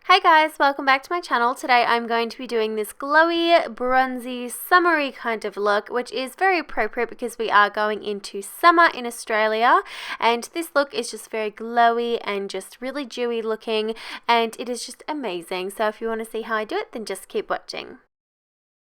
Hi guys, welcome back to my channel. Today I'm going to be doing this glowy, bronzy, summery kind of look, which is very appropriate because we are going into summer in Australia, and this look is just very glowy and just really dewy looking, and it is just amazing. So if you want to see how I do it, then just keep watching.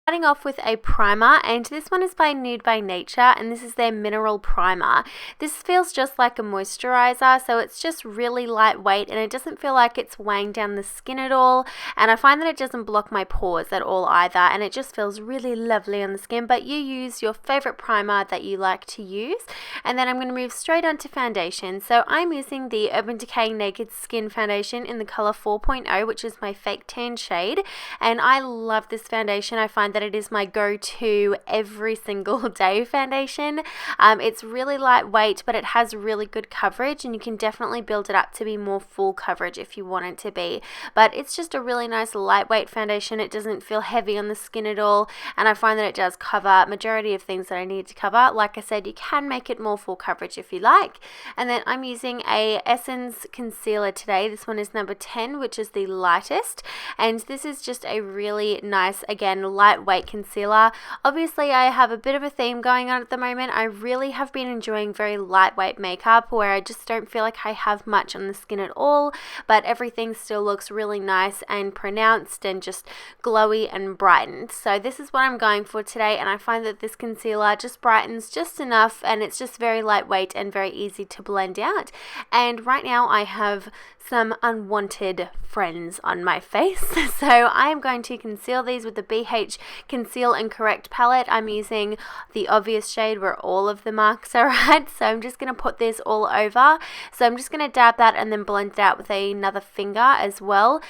Starting off with a primer, and this one is by Nude by Nature, and this is their mineral primer. This feels just like a moisturizer, so it's just really lightweight and it doesn't feel like it's weighing down the skin at all, and I find that it doesn't block my pores at all either, and it just feels really lovely on the skin. But you use your favorite primer that you like to use, and then I'm going to move straight on to foundation. So I'm using the Urban Decay Naked Skin Foundation in the color 4.0, which is my fake tan shade, and I love this foundation. I find that it is my go-to every single day foundation. It's really lightweight, but it has really good coverage, and you can definitely build it up to be more full coverage if you want it to be. But it's just a really nice lightweight foundation. It doesn't feel heavy on the skin at all, and I find that it does cover majority of things that I need to cover. Like I said, you can make it more full coverage if you like. And then I'm using a Essence concealer today. This one is number 10, which is the lightest, and this is just a really nice, again, lightweight concealer. Obviously I have a bit of a theme going on at the moment. I really have been enjoying very lightweight makeup where I just don't feel like I have much on the skin at all, but everything still looks really nice and pronounced and just glowy and brightened. So this is what I'm going for today, and I find that this concealer just brightens just enough, and it's just very lightweight and very easy to blend out. And right now I have some unwanted friends on my face, so I am going to conceal these with the BH Conceal and Correct palette. I'm using the obvious shade where all of the marks are at, so I'm just going to put this all over. So I'm just going to dab that and then blend it out with another finger as well,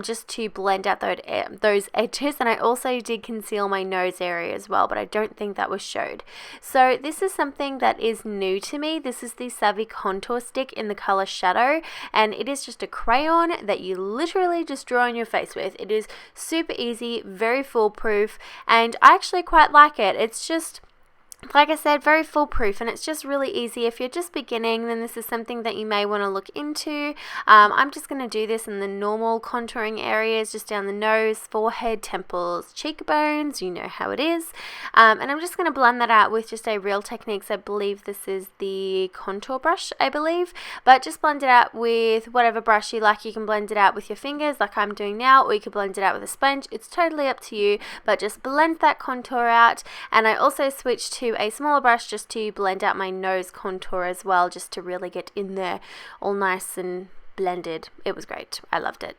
just to blend out those edges. And I also did conceal my nose area as well, but I don't think that was showed. So this is something that is new to me. This is the Savvy Contour Stick in the color Shadow, and it is just a crayon that you literally just draw on your face with. It is super easy, very foolproof, and I actually quite like it. It's just, like I said, very foolproof, and it's just really easy. If you're just beginning, then this is something that you may want to look into. I'm just going to do this in the normal contouring areas, just down the nose, forehead, temples, cheekbones, you know how it is. And I'm just going to blend that out with just a Real Techniques. I believe this is the contour brush, I believe, but just blend it out with whatever brush you like. You can blend it out with your fingers like I'm doing now, or you can blend it out with a sponge. It's totally up to you, but just blend that contour out. And I also switched to a smaller brush just to blend out my nose contour as well, just to really get in there all nice and blended. It was great. I loved it.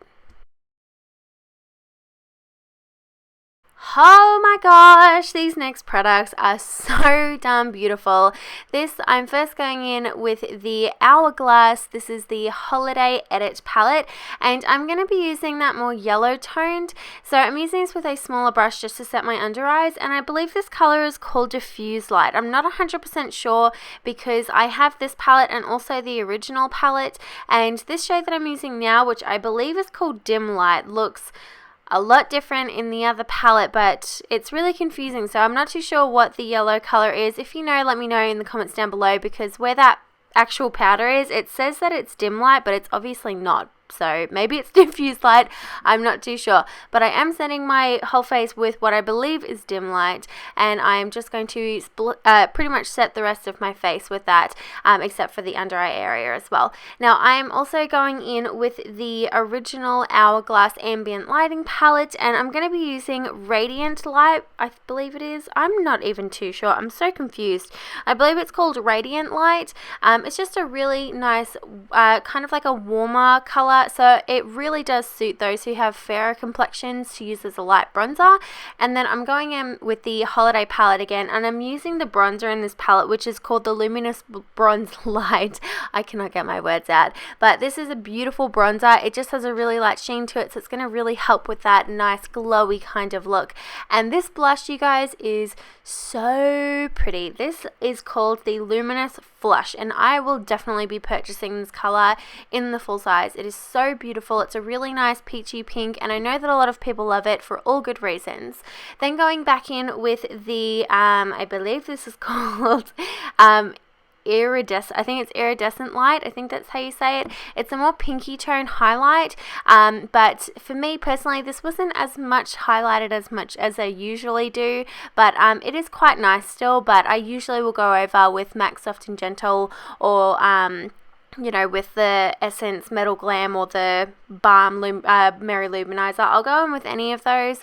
Oh my gosh, these next products are so damn beautiful. I'm first going in with the Hourglass. This is the Holiday Edit palette, and I'm going to be using that more yellow toned. So I'm using this with a smaller brush just to set my under eyes, and I believe this color is called Diffuse Light. I'm not 100% sure because I have this palette and also the original palette, and this shade that I'm using now, which I believe is called Dim Light, looks a lot different in the other palette, but it's really confusing, so I'm not too sure what the yellow color is. If you know, let me know in the comments down below, because where that actual powder is, it says that it's Dim Light, but it's obviously not. So maybe it's diffuse light, I'm not too sure. But I am setting my whole face with what I believe is dim light, and I'm just going to pretty much set the rest of my face with that, except for the under eye area as well. Now I'm also going in with the original Hourglass Ambient Lighting palette, and I'm going to be using Radiant Light, I believe it is. I'm not even too sure. I'm so confused. I believe it's called Radiant Light. It's just a really nice, kind of like a warmer color. So it really does suit those who have fairer complexions to use as a light bronzer. And then I'm going in with the Holiday palette again, and I'm using the bronzer in this palette, which is called the Luminous Bronze Light. I cannot get my words out, but this is a beautiful bronzer. It just has a really light sheen to it, so it's going to really help with that nice glowy kind of look. And this blush, you guys, is so pretty. This is called the Luminous Flush, and I will definitely be purchasing this color in the full size. It is so beautiful. It's a really nice peachy pink, and I know that a lot of people love it for all good reasons. Then going back in with the I believe this is called iridescent, I think it's iridescent light, I think that's how you say it. It's a more pinky tone highlight, but for me personally this wasn't as much highlighted as I usually do, but it is quite nice still. But I usually will go over with MAC Soft and Gentle, or you know, with the Essence Metal Glam or the Balm Mary Luminizer. I'll go in with any of those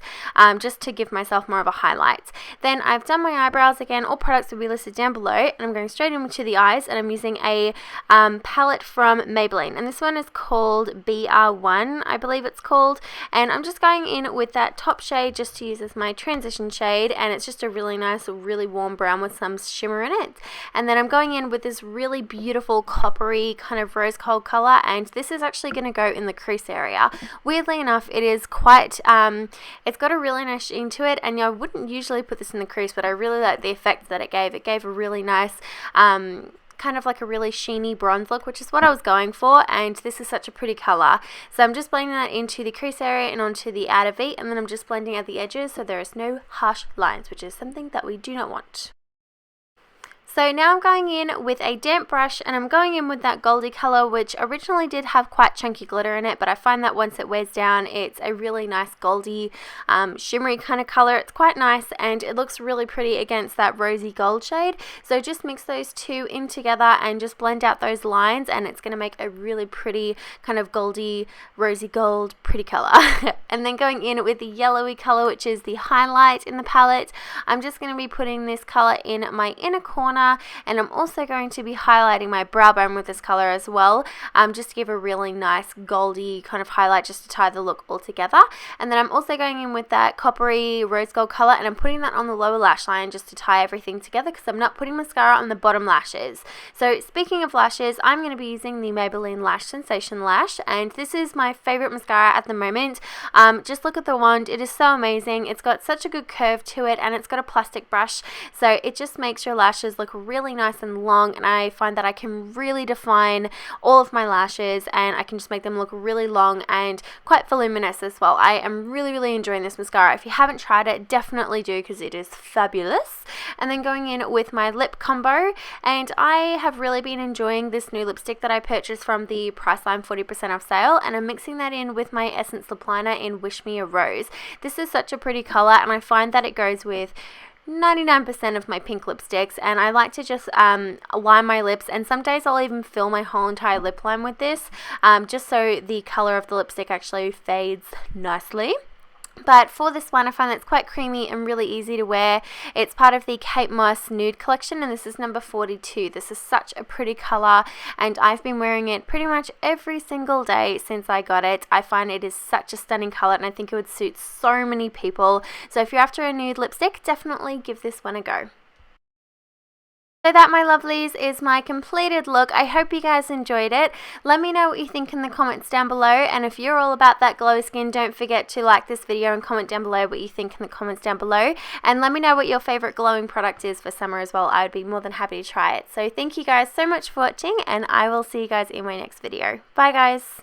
just to give myself more of a highlight. Then I've done my eyebrows again. All products will be listed down below, and I'm going straight into the eyes, and I'm using a palette from Maybelline, and this one is called BR1, I believe it's called, and I'm just going in with that top shade just to use as my transition shade, and it's just a really nice, really warm brown with some shimmer in it. And then I'm going in with this really beautiful coppery kind of rose gold color, and this is actually going to go in the crease area. Weirdly enough, it is quite it's got a really nice sheen to it, and I wouldn't usually put this in the crease, but I really like the effect that it gave. It gave a really nice kind of like a really sheeny bronze look, which is what I was going for, and this is such a pretty color. So I'm just blending that into the crease area and onto the outer V, and then I'm just blending out the edges so there is no harsh lines, which is something that we do not want. So now I'm going in with a damp brush, and I'm going in with that goldy color, which originally did have quite chunky glitter in it, but I find that once it wears down, it's a really nice goldy, shimmery kind of color. It's quite nice, and it looks really pretty against that rosy gold shade. So just mix those two in together and just blend out those lines, and it's going to make a really pretty kind of goldy, rosy gold, pretty color. And then going in with the yellowy color, which is the highlight in the palette, I'm just going to be putting this color in my inner corner, and I'm also going to be highlighting my brow bone with this color as well, just to give a really nice goldy kind of highlight, just to tie the look all together. And then I'm also going in with that coppery rose gold color, and I'm putting that on the lower lash line just to tie everything together, because I'm not putting mascara on the bottom lashes. So speaking of lashes, I'm going to be using the Maybelline Lash Sensational Lash, and this is my favorite mascara at the moment. Just look at the wand, it is so amazing. It's got such a good curve to it, and it's got a plastic brush, so it just makes your lashes look really nice and long, and I find that I can really define all of my lashes, and I can just make them look really long and quite voluminous as well. I am really enjoying this mascara. If you haven't tried it, definitely do, because it is fabulous. And then going in with my lip combo, and I have really been enjoying this new lipstick that I purchased from the Priceline 40% off sale, and I'm mixing that in with my Essence lip liner in Wish Me a Rose. This is such a pretty color, and I find that it goes with 99% of my pink lipsticks, and I like to just line my lips, and some days I'll even fill my whole entire lip line with this, just so the color of the lipstick actually fades nicely. But for this one, I find that it's quite creamy and really easy to wear. It's part of the Kate Moss Nude collection, and this is number 42. This is such a pretty color, and I've been wearing it pretty much every single day since I got it. I find it is such a stunning color, and I think it would suit so many people. So if you're after a nude lipstick, definitely give this one a go. So that, my lovelies, is my completed look. I hope you guys enjoyed it. Let me know what you think in the comments down below, and if you're all about that glowy skin, don't forget to like this video and comment down below what you think in the comments down below, and let me know what your favorite glowing product is for summer as well. I would be more than happy to try it. So thank you guys so much for watching, and I will see you guys in my next video. Bye guys.